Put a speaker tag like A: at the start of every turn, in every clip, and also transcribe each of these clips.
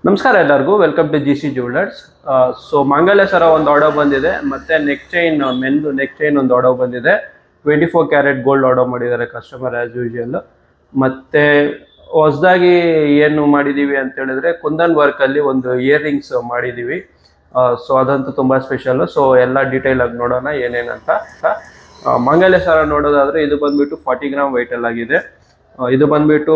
A: ನಮಸ್ಕಾರ ಎಲ್ಲರಿಗೂ, welcome to G C jewellers. So ಮಾಂಗಲ್ಯ ಸರ ಒಂದು ಆರ್ಡರ್ ಬಂದಿದೆ, ಮತ್ತೆ ನೆಕ್ ಚೈನ್ ಮೆನ್ದು ನೆಕ್ ಚೈನ್ ಒಂದು ಆರ್ಡರ್ ಬಂದಿದೆ. 24 ಕ್ಯಾರೆಟ್ ಗೋಲ್ಡ್ ಆರ್ಡರ್ ಮಾಡಿದ್ದಾರೆ ಕಸ್ಟಮರ್ ಆ್ಯಸ್ ಯೂಶುವಲ್. ಮತ್ತೆ ಹೊಸದಾಗಿ ಏನು ಮಾಡಿದ್ದೀವಿ ಅಂತ ಹೇಳಿದ್ರೆ ಕುಂದನ್ ವರ್ಕಲ್ಲಿ ಒಂದು ಇಯರ್ ರಿಂಗ್ಸ್ ಮಾಡಿದ್ದೀವಿ. ಸೊ ಅದಂತೂ ತುಂಬ ಸ್ಪೆಷಲ್ಲು. ಸೊ ಎಲ್ಲ ಡೀಟೇಲ್ ಆಗಿ ನೋಡೋಣ ಏನೇನಂತ. ಮಾಂಗಲ್ಯ ಸರ ನೋಡೋದಾದರೆ ಇದು ಬಂದುಬಿಟ್ಟು 40 ಗ್ರಾಮ್ ವೆಯ್ಟಲ್ಲಾಗಿದೆ. ಇದು ಬಂದುಬಿಟ್ಟು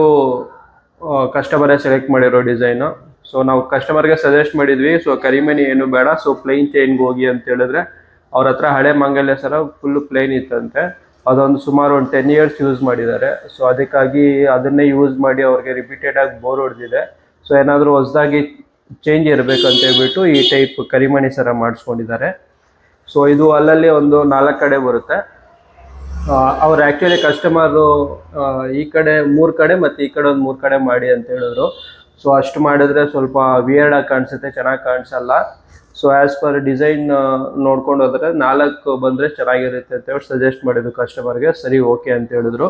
A: ಕಸ್ಟಮರೇ ಸೆಲೆಕ್ಟ್ ಮಾಡಿರೋ ಡಿಸೈನು. ಸೊ ನಾವು ಕಸ್ಟಮರ್ಗೆ ಸಜೆಸ್ಟ್ ಮಾಡಿದ್ವಿ, ಸೊ ಕರಿಮಣಿ ಏನು ಬೇಡ, ಸೊ ಪ್ಲೈನ್ ಚೈನ್ಗೆ ಹೋಗಿ ಅಂತ ಹೇಳಿದ್ರೆ ಅವ್ರ ಹತ್ರ ಹಳೆ ಮಾಂಗಲ್ಯ ಸರ ಫುಲ್ಲು ಪ್ಲೈನ್ ಇತ್ತಂತೆ. ಅದೊಂದು ಸುಮಾರು ಒಂದು 10 ಇಯರ್ಸ್ ಯೂಸ್ ಮಾಡಿದ್ದಾರೆ. ಸೊ ಅದಕ್ಕಾಗಿ ಅದನ್ನೇ ಯೂಸ್ ಮಾಡಿ ಅವ್ರಿಗೆ ರಿಪೀಟೆಡಾಗಿ ಬೋರ್ ಹೊಡೆದಿದೆ. ಸೊ ಏನಾದರೂ ಹೊಸದಾಗಿ ಚೇಂಜ್ ಇರಬೇಕಂತ ಹೇಳ್ಬಿಟ್ಟು ಈ ಟೈಪ್ ಕರಿಮಣಿ ಸರ ಮಾಡಿಸ್ಕೊಂಡಿದ್ದಾರೆ. ಸೊ ಇದು ಅಲ್ಲಲ್ಲಿ ಒಂದು 4 ಕಡೆ ಬರುತ್ತೆ. ಅವ್ರು ಆ್ಯಕ್ಚುಲಿ ಕಸ್ಟಮರು ಈ ಕಡೆ 3 ಕಡೆ ಮತ್ತು ಈ ಕಡೆ ಒಂದು 3 ಕಡೆ ಮಾಡಿ ಅಂತ ಹೇಳಿದ್ರು. ಸೊ ಅಷ್ಟು ಮಾಡಿದ್ರೆ ಸ್ವಲ್ಪ ವಿಯರ್ಡಾಗಿ ಕಾಣಿಸುತ್ತೆ, ಚೆನ್ನಾಗಿ ಕಾಣಿಸಲ್ಲ. ಸೊ ಆ್ಯಸ್ ಪರ್ ಡಿಸೈನ್ ನೋಡ್ಕೊಂಡು ಹೋದರೆ 4 ಬಂದರೆ ಚೆನ್ನಾಗಿರುತ್ತೆ ಅಂತ ಹೇಳಿ ಸಜೆಸ್ಟ್ ಮಾಡಿದ್ರು ಕಸ್ಟಮರ್ಗೆ. ಸರಿ, ಓಕೆ ಅಂತ ಹೇಳಿದ್ರು.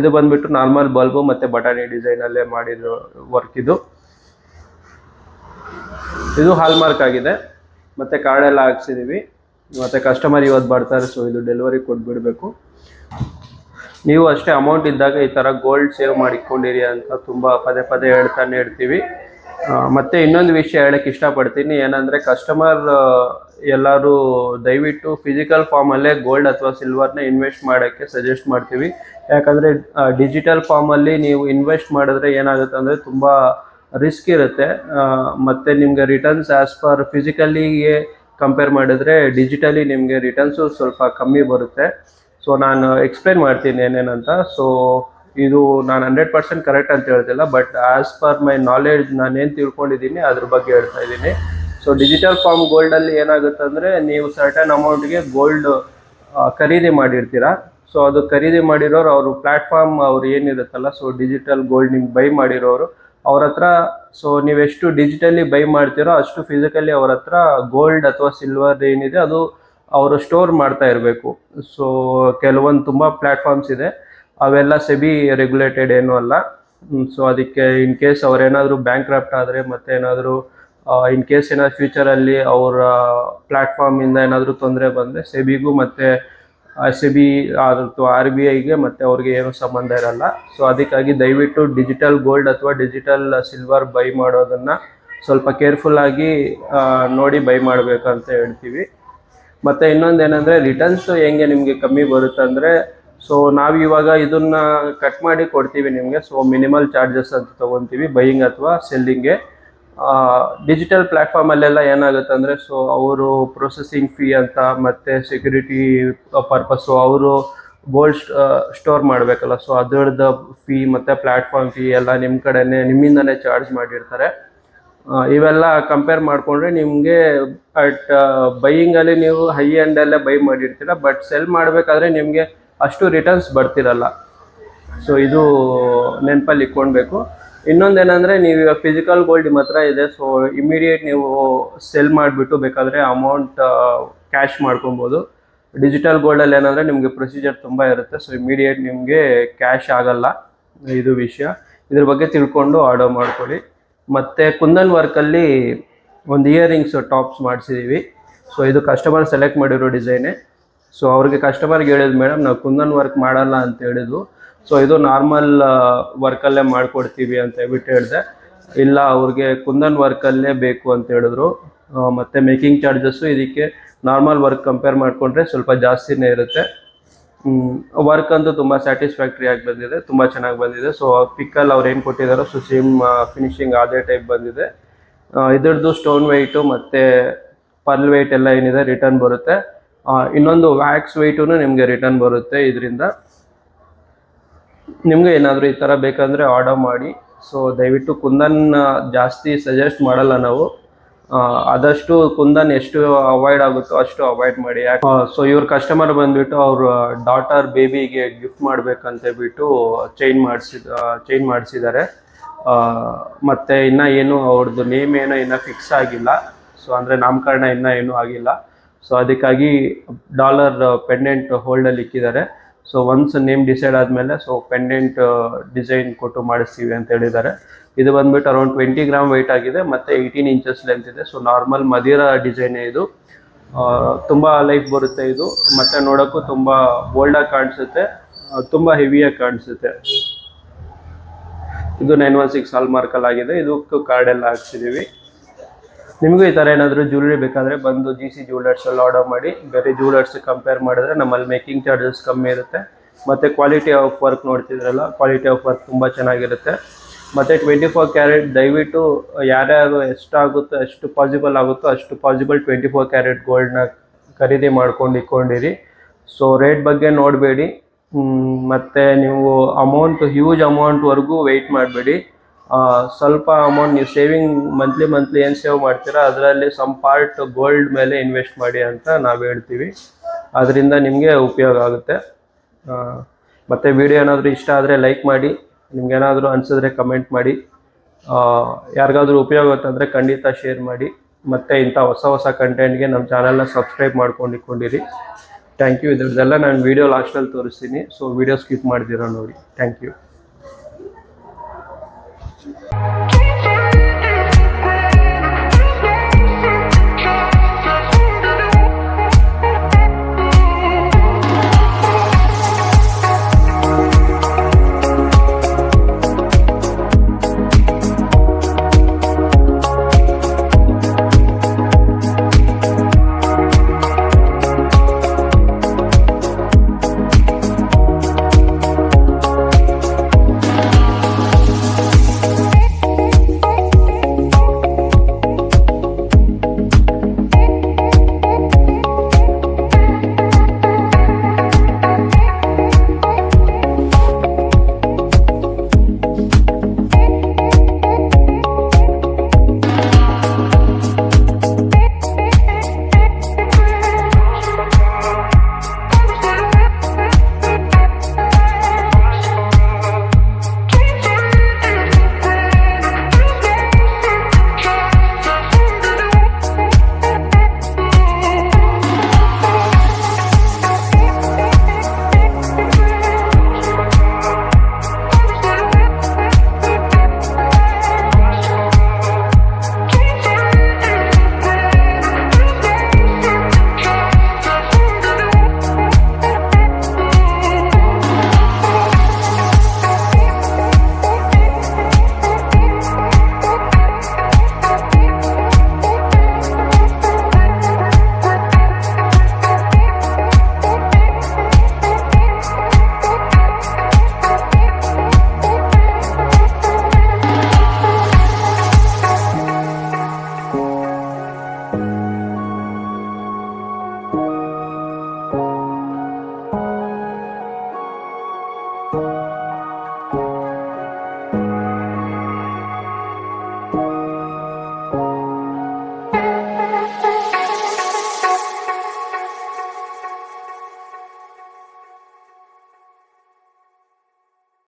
A: ಇದು ಬಂದುಬಿಟ್ಟು ನಾರ್ಮಲ್ ಬಲ್ಬು ಮತ್ತು ಬಟಾಣಿ ಡಿಸೈನಲ್ಲೇ ಮಾಡಿದ್ರು ವರ್ಕ್. ಇದು ಹಾಲ್ಮಾರ್ಕ್ ಆಗಿದೆ, ಮತ್ತು ಕಾರ್ಡೆಲ್ಲ ಹಾಕ್ಸಿದ್ದೀವಿ. ಮತ್ತು ಕಸ್ಟಮರ್ ಇವತ್ತು ಬರ್ತಾರೆ, ಸೊ ಇದು ಡೆಲಿವರಿ ಕೊಟ್ಬಿಡಬೇಕು. ನೀವು ಅಷ್ಟೇ ಅಮೌಂಟ್ ಇದ್ದಾಗ ಈ ಥರ ಗೋಲ್ಡ್ ಸೇವ್ ಮಾಡಿಕೊಂಡಿರಿ ಅಂತ ತುಂಬ ಪದೇ ಪದೇ ಹೇಳ್ತಾನೆ ಇರ್ತೀವಿ. ಮತ್ತು ಇನ್ನೊಂದು ವಿಷಯ ಹೇಳಕ್ಕೆ ಇಷ್ಟಪಡ್ತೀನಿ, ಏನಂದರೆ ಕಸ್ಟಮರ್ ಎಲ್ಲರೂ ದಯವಿಟ್ಟು ಫಿಸಿಕಲ್ ಫಾರ್ಮಲ್ಲೇ ಗೋಲ್ಡ್ ಅಥವಾ ಸಿಲ್ವರ್ನ ಇನ್ವೆಸ್ಟ್ ಮಾಡೋಕ್ಕೆ ಸಜೆಸ್ಟ್ ಮಾಡ್ತೀವಿ. ಯಾಕಂದರೆ ಡಿಜಿಟಲ್ ಫಾರ್ಮಲ್ಲಿ ನೀವು ಇನ್ವೆಸ್ಟ್ ಮಾಡಿದ್ರೆ ಏನಾಗುತ್ತೆ ಅಂದರೆ ತುಂಬ ರಿಸ್ಕ್ ಇರುತ್ತೆ. ಮತ್ತು ನಿಮಗೆ ರಿಟರ್ನ್ಸ್ ಆ್ಯಸ್ ಪರ್ ಫಿಸಿಕಲಿಗೆ ಕಂಪೇರ್ ಮಾಡಿದ್ರೆ ಡಿಜಿಟಲಿ ನಿಮಗೆ ರಿಟರ್ನ್ಸು ಸ್ವಲ್ಪ ಕಮ್ಮಿ ಬರುತ್ತೆ. ಸೊ ನಾನು ಎಕ್ಸ್ಪ್ಲೇನ್ ಮಾಡ್ತೀನಿ ಏನೇನಂತ. ಸೊ ಇದು ನಾನು 100% ಕರೆಕ್ಟ್ ಅಂತ ಹೇಳ್ತಿಲ್ಲ, but as per my knowledge ನಾನೇನು ತಿಳ್ಕೊಂಡಿದ್ದೀನಿ ಅದ್ರ ಬಗ್ಗೆ ಹೇಳ್ತಾ ಇದ್ದೀನಿ. ಸೊ ಡಿಜಿಟಲ್ ಫಾರ್ಮ್ ಗೋಲ್ಡಲ್ಲಿ ಏನಾಗುತ್ತೆ ಅಂದರೆ ನೀವು ಸರ್ಟನ್ ಅಮೌಂಟ್ಗೆ ಗೋಲ್ಡ್ ಖರೀದಿ ಮಾಡಿರ್ತೀರ. ಸೊ ಅದು ಖರೀದಿ ಮಾಡಿರೋರು ಅವರು ಪ್ಲ್ಯಾಟ್ಫಾರ್ಮ್ ಅವ್ರು ಏನಿರುತ್ತಲ್ಲ, ಸೊ ಡಿಜಿಟಲ್ ಗೋಲ್ಡ್ ನಿಮ್ಗೆ ಬೈ ಮಾಡಿರೋರು ಅವ್ರ ಹತ್ರ, ಸೊ ನೀವೆಷ್ಟು ಡಿಜಿಟಲಿ ಬೈ ಮಾಡ್ತೀರೋ ಅಷ್ಟು ಫಿಸಿಕಲಿ ಅವ್ರ ಹತ್ರ ಗೋಲ್ಡ್ ಅಥವಾ ಸಿಲ್ವರ್ ಏನಿದೆ ಅದು ಅವರು ಸ್ಟೋರ್ ಮಾಡ್ತಾ ಇರಬೇಕು. ಸೊ ಕೆಲವೊಂದು ತುಂಬ ಪ್ಲ್ಯಾಟ್ಫಾರ್ಮ್ಸ್ ಇದೆ, ಅವೆಲ್ಲ ಸೆಬಿ ರೆಗ್ಯುಲೇಟೆಡ್ ಏನೂ ಅಲ್ಲ. ಸೊ ಅದಕ್ಕೆ ಇನ್ ಕೇಸ್ ಅವರೇನಾದರೂ ಬ್ಯಾಂಕ್ರಪ್ಟ್ ಆದರೆ ಮತ್ತು ಏನಾದರೂ ಇನ್ ಕೇಸ್ ಏನಾದ್ರು ಫ್ಯೂಚರಲ್ಲಿ ಅವರ ಪ್ಲ್ಯಾಟ್ಫಾರ್ಮಿಂದ ಏನಾದರೂ ತೊಂದರೆ ಬಂದರೆ ಸೆಬಿಗೂ ಮತ್ತು ಸೆಬಿ ಅಥವಾ RBIಗೆ ಮತ್ತು ಅವ್ರಿಗೆ ಏನೂ ಸಂಬಂಧ ಇರಲ್ಲ. ಸೊ ಅದಕ್ಕಾಗಿ ದಯವಿಟ್ಟು ಡಿಜಿಟಲ್ ಗೋಲ್ಡ್ ಅಥವಾ ಡಿಜಿಟಲ್ ಸಿಲ್ವರ್ ಬೈ ಮಾಡೋದನ್ನು ಸ್ವಲ್ಪ ಕೇರ್ಫುಲ್ಲಾಗಿ ನೋಡಿ ಬೈ ಮಾಡಬೇಕಂತ ಹೇಳ್ತೀವಿ. ಮತ್ತು ಇನ್ನೊಂದು ಏನಂದರೆ ರಿಟರ್ನ್ಸು ಹೆಂಗೆ ನಿಮಗೆ ಕಮ್ಮಿ ಬರುತ್ತೆ ಅಂದರೆ, ಸೊ ನಾವು ಇವಾಗ ಇದನ್ನು ಕಟ್ ಮಾಡಿ ಕೊಡ್ತೀವಿ ನಿಮಗೆ. ಸೊ ಮಿನಿಮಲ್ ಚಾರ್ಜಸ್ ಅಂತ ತೊಗೊತೀವಿ ಬೈಯಿಂಗ್ ಅಥವಾ ಸೆಲ್ಲಿಂಗ್ಗೆ. ಡಿಜಿಟಲ್ ಪ್ಲ್ಯಾಟ್ಫಾರ್ಮಲ್ಲೆಲ್ಲ ಏನಾಗುತ್ತೆ ಅಂದರೆ, ಸೊ ಅವರು ಪ್ರೊಸೆಸಿಂಗ್ ಫೀ ಅಂತ ಮತ್ತು ಸೆಕ್ಯೂರಿಟಿ ಪರ್ಪಸ್ಸು ಅವರು ಗೋಲ್ಡ್ ಸ್ಟೋರ್ ಮಾಡಬೇಕಲ್ಲ, ಸೊ ಅದರದ್ದು ಫೀ ಮತ್ತು ಪ್ಲ್ಯಾಟ್ಫಾರ್ಮ್ ಫೀ ಎಲ್ಲ ನಿಮ್ಮ ಕಡೆನೇ ನಿಮ್ಮಿಂದನೇ ಚಾರ್ಜ್ ಮಾಡಿರ್ತಾರೆ. ಇವೆಲ್ಲ ಕಂಪೇರ್ ಮಾಡಿಕೊಂಡ್ರೆ ನಿಮಗೆ ಅಟ್ ಬೈಯಿಂಗಲ್ಲಿ ನೀವು ಹೈ ಎಂಡಲ್ಲೇ ಬೈ ಮಾಡಿರ್ತೀರ, ಬಟ್ ಸೆಲ್ ಮಾಡಬೇಕಾದ್ರೆ ನಿಮಗೆ ಅಷ್ಟು ರಿಟರ್ನ್ಸ್ ಬರ್ತಿರಲ್ಲ. ಸೊ ಇದು ನೆನಪಲ್ಲಿ ಇಟ್ಕೊಳ್ಬೇಕು. ಇನ್ನೊಂದೇನೆಂದರೆ, ನೀವು ಇವಾಗ ಫಿಸಿಕಲ್ ಗೋಲ್ಡ್ ನಿಮ್ಮ ಹತ್ರ ಇದೆ, ಸೊ ಇಮಿಡಿಯೇಟ್ ನೀವು ಸೆಲ್ ಮಾಡಿಬಿಟ್ಟು ಬೇಕಾದರೆ ಅಮೌಂಟ್ ಕ್ಯಾಶ್ ಮಾಡ್ಕೊಬೋದು. ಡಿಜಿಟಲ್ ಗೋಲ್ಡಲ್ಲಿ ಏನಂದರೆ ನಿಮಗೆ ಪ್ರೊಸೀಜರ್ ತುಂಬ ಇರುತ್ತೆ, ಸೊ ಇಮಿಡಿಯೇಟ್ ನಿಮಗೆ ಕ್ಯಾಶ್ ಆಗಲ್ಲ. ಇದು ವಿಷಯ, ಇದ್ರ ಬಗ್ಗೆ ತಿಳ್ಕೊಂಡು ಆರ್ಡರ್ ಮಾಡ್ಕೊಳ್ಳಿ. ಮತ್ತು ಕುಂದನ್ ವರ್ಕಲ್ಲಿ ಒಂದು ಇಯರ್ ರಿಂಗ್ಸ್ ಟಾಪ್ಸ್ ಮಾಡಿಸಿದ್ದೀವಿ. ಸೊ ಇದು ಕಸ್ಟಮರ್ ಸೆಲೆಕ್ಟ್ ಮಾಡಿರೋ ಡಿಸೈನೇ. ಸೊ ಅವ್ರಿಗೆ ಕಸ್ಟಮರ್ಗೆ ಹೇಳಿದ್ರು, ಮೇಡಮ್ ನಾವು ಕುಂದನ್ ವರ್ಕ್ ಮಾಡಲ್ಲ ಅಂತ ಹೇಳಿದ್ರು. ಸೊ ಇದು ನಾರ್ಮಲ್ ವರ್ಕಲ್ಲೇ ಮಾಡಿಕೊಡ್ತೀವಿ ಅಂತ ಹೇಳ್ಬಿಟ್ಟು ಹೇಳಿದೆ. ಇಲ್ಲ, ಅವ್ರಿಗೆ ಕುಂದನ್ ವರ್ಕಲ್ಲೇ ಬೇಕು ಅಂತ ಹೇಳಿದ್ರು. ಮತ್ತು ಮೇಕಿಂಗ್ ಚಾರ್ಜಸ್ಸು ಇದಕ್ಕೆ ನಾರ್ಮಲ್ ವರ್ಕ್ ಕಂಪೇರ್ ಮಾಡಿಕೊಂಡ್ರೆ ಸ್ವಲ್ಪ ಜಾಸ್ತಿನೇ ಇರುತ್ತೆ. ವರ್ಕ್ ಅಂತೂ ತುಂಬ ಸ್ಯಾಟಿಸ್ಫ್ಯಾಕ್ಟ್ರಿಯಾಗಿ ಬಂದಿದೆ, ತುಂಬ ಚೆನ್ನಾಗಿ ಬಂದಿದೆ. ಸೊ ಪಿಕ್ಕಲ್ಲಿ ಅವ್ರು ಏನು ಕೊಟ್ಟಿದ್ದಾರೋ ಸೊ ಸೇಮ್ ಫಿನಿಶಿಂಗ್ ಅದೇ ಟೈಪ್ ಬಂದಿದೆ. ಇದ್ರದ್ದು ಸ್ಟೋನ್ ವೆಯ್ಟು ಮತ್ತು ಪರ್ಲ್ ವೆಯ್ಟ್ ಎಲ್ಲ ಏನಿದೆ ರಿಟರ್ನ್ ಬರುತ್ತೆ. ಇನ್ನೊಂದು ವ್ಯಾಕ್ಸ್ ವೆಯ್ಟೂ ನಿಮಗೆ ರಿಟರ್ನ್ ಬರುತ್ತೆ. ಇದರಿಂದ ನಿಮಗೆ ಏನಾದರೂ ಈ ಥರ ಬೇಕಂದರೆ ಆರ್ಡರ್ ಮಾಡಿ. ಸೊ ದಯವಿಟ್ಟು ಕುಂದನ್ ಜಾಸ್ತಿ ಸಜೆಸ್ಟ್ ಮಾಡಲ್ಲ ನಾವು, ಆದಷ್ಟು ಕುಂದನ್ ಎಷ್ಟು ಅವಾಯ್ಡ್ ಆಗುತ್ತೋ ಅಷ್ಟು ಅವಾಯ್ಡ್ ಮಾಡಿ. ಸೊ ಇವ್ರ ಕಸ್ಟಮರ್ ಬಂದುಬಿಟ್ಟು ಅವ್ರ ಡಾಟರ್ ಬೇಬಿಗೆ ಗಿಫ್ಟ್ ಮಾಡಬೇಕಂತೇಳ್ಬಿಟ್ಟು ಚೈನ್ ಮಾಡಿಸಿದ್ದಾರೆ. ಮತ್ತು ಇನ್ನೂ ಏನು ಅವ್ರದ್ದು ನೇಮ್ ಏನೋ ಇನ್ನೂ ಫಿಕ್ಸ್ ಆಗಿಲ್ಲ. ಸೊ ಅಂದರೆ ನಾಮಕರಣ ಇನ್ನೂ ಏನೂ ಆಗಿಲ್ಲ. ಸೊ ಅದಕ್ಕಾಗಿ $, ಪೆಂಡೆಂಟ್ ಹೋಲ್ಡಲ್ಲಿ ಇಕ್ಕಿದ್ದಾರೆ. ಸೊ ಒನ್ಸ್ ನೇಮ್ ಡಿಸೈಡ್ ಆದಮೇಲೆ ಸೊ ಪೆಂಡೆಂಟ್ ಡಿಸೈನ್ ಕೊಟ್ಟು ಮಾಡಿಸ್ತೀವಿ ಅಂತ ಹೇಳಿದ್ದಾರೆ. ಇದು ಬಂದ್ಬಿಟ್ಟು ಅರೌಂಡ್ 20 ಗ್ರಾಮ್ ವೆಯ್ಟ್ ಆಗಿದೆ ಮತ್ತು 18 ಇಂಚಸ್ ಲೆಂತ್ ಇದೆ. ಸೊ ನಾರ್ಮಲ್ ಮದಿರಾ ಡಿಸೈನೇ ಇದು. ತುಂಬ ಲೈಫ್ ಬರುತ್ತೆ ಇದು, ಮತ್ತು ನೋಡೋಕ್ಕೂ ತುಂಬ ಬೋಲ್ಡಾಗಿ ಕಾಣಿಸುತ್ತೆ, ತುಂಬ ಹೆವಿಯಾಗಿ ಕಾಣಿಸುತ್ತೆ. ಇದು 916 ಹಾಲ್ಮಾರ್ಕಲ್ಲಿ ಆಗಿದೆ. ಇದಕ್ಕೂ ಕಾರ್ಡೆಲ್ಲ ಹಾಕ್ಸಿದ್ದೀವಿ. ನಿಮಗೂ ಈ ಥರ ಏನಾದರೂ ಜ್ಯುವೆಲ್ರಿ ಬೇಕಾದರೆ ಬಂದು GC ಜ್ಯುವೆಲರ್ಸಲ್ಲಿ ಆರ್ಡರ್ ಮಾಡಿ. ಬೇರೆ ಜ್ಯುವೆಲರ್ಸ್ ಕಂಪೇರ್ ಮಾಡಿದ್ರೆ ನಮ್ಮಲ್ಲಿ ಮೇಕಿಂಗ್ ಚಾರ್ಜಸ್ ಕಮ್ಮಿ ಇರುತ್ತೆ. ಮತ್ತು ಕ್ವಾಲಿಟಿ ಆಫ್ ವರ್ಕ್ ನೋಡ್ತಿದ್ರಲ್ಲ, ಕ್ವಾಲಿಟಿ ಆಫ್ ವರ್ಕ್ ತುಂಬ ಚೆನ್ನಾಗಿರುತ್ತೆ. ಮತ್ತು 24 ಕ್ಯಾರೆಟ್ ದಯವಿಟ್ಟು ಯಾರ್ಯಾರು ಎಷ್ಟಾಗುತ್ತೋ ಎಷ್ಟು ಪಾಸಿಬಲ್ ಆಗುತ್ತೋ ಅಷ್ಟು ಪಾಸಿಬಲ್ 24 ಕ್ಯಾರೆಟ್ ಗೋಲ್ಡ್ನ ಖರೀದಿ ಮಾಡ್ಕೊಂಡು ಇಟ್ಕೊಂಡಿರಿ. ಸೊ ರೇಟ್ ಬಗ್ಗೆ ನೋಡಬೇಡಿ, ಮತ್ತು ನೀವು ಹ್ಯೂಜ್ ಅಮೌಂಟ್ವರೆಗೂ ವೆಯ್ಟ್ ಮಾಡಬೇಡಿ. ಸ್ವಲ್ಪ ಅಮೌಂಟ್ ನೀವು ಸೇವಿಂಗ್ ಮಂತ್ಲಿ ಏನು ಸೇವ್ ಮಾಡ್ತೀರಾ ಅದರಲ್ಲಿ ಸಮ್ ಪಾರ್ಟ್ ಗೋಲ್ಡ್ ಮೇಲೆ ಇನ್ವೆಸ್ಟ್ ಮಾಡಿ ಅಂತ ನಾವು ಹೇಳ್ತೀವಿ. ಅದರಿಂದ ನಿಮಗೆ ಉಪಯೋಗ ಆಗುತ್ತೆ. ಮತ್ತು ವಿಡಿಯೋ ಏನಾದರೂ ಇಷ್ಟ ಆದರೆ ಲೈಕ್ ಮಾಡಿ, ನಿಮ್ಗೇನಾದರೂ ಅನಿಸಿದ್ರೆ ಕಮೆಂಟ್ ಮಾಡಿ. ಯಾರಿಗಾದ್ರೂ ಉಪಯೋಗ ಅಂತಂದರೆ ಖಂಡಿತ ಶೇರ್ ಮಾಡಿ. ಮತ್ತು ಇಂಥ ಹೊಸ ಕಂಟೆಂಟ್ಗೆ ನಮ್ಮ ಚಾನಲ್ನ ಸಬ್ಸ್ಕ್ರೈಬ್ ಮಾಡ್ಕೊಂಡಿರಿ. Thank you. ಇದ್ರದ್ದೆಲ್ಲ ನಾನು ವಿಡಿಯೋ ಲಾಸ್ಟಲ್ಲಿ ತೋರಿಸ್ತೀನಿ, ಸೊ ವಿಡಿಯೋ ಸ್ಕಿಪ್ ಮಾಡ್ತೀರಾ ನೋಡಿ. Thank you.